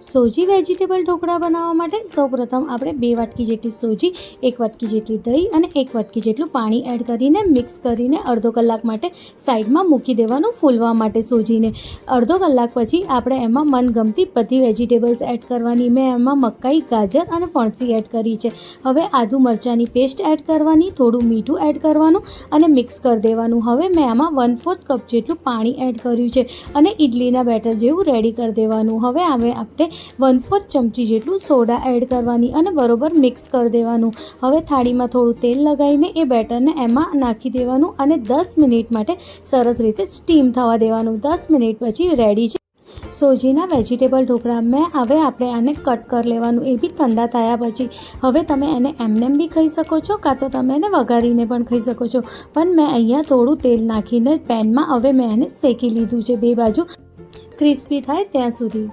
સોજી vegetable dhokla બનાવવા માટે સૌપ્રથમ આપણે 2 વાટકી જેટલી સોજી, 1 વાટકી જેટલી દહીં અને 1 વાટકી જેટલું પાણી એડ કરીને મિક્સ કરીને અડધો કલાક માટે સાઈડમાં મૂકી દેવાનું ફૂલવા માટે સોજીને. અડધો કલાક પછી આપણે એમાં મનગમતી બધી વેજીટેબલ્સ એડ કરવાની. મેં એમાં મકાઈ, ગાજર અને ફણસી એડ કરી છે. હવે આદુ મરચાંની પેસ્ટ એડ કરવાની, થોડું મીઠું એડ કરવાનું અને મિક્સ કરી દેવાનું. હવે મેં આમાં 1/4 કપ જેટલું પાણી એડ કર્યું છે અને ઇડલીના બેટર જેવું રેડી કરી દેવાનું. હવે આપણે 1/4 ચમચી જેટલું સોડા એડ કરવાની અને બરોબર મિક્સ કરી દેવાનું. હવે થાળીમાં થોડું તેલ લગાવીને એ બેટરને એમાં નાખી દેવાનું અને 10 મિનિટ માટે સરસ રીતે સ્ટીમ થવા દેવાનું. 10 મિનિટ પછી રેડી છે સોજીના વેજીટેબલ ઢોકળા. હવે આપણે આને કટ કરી લેવાનું, એ બી ઠંડા થયા પછી. હવે તમે એને એમનેમ બી ખાઈ શકો છો, કાં તો તમે એને વઘારીને પણ ખાઈ શકો છો. પણ મેં અહીંયા થોડું તેલ નાખીને પેનમાં હવે મેં એને શેકી લીધું છે, બે બાજુ ક્રિસ્પી થાય ત્યાં સુધી.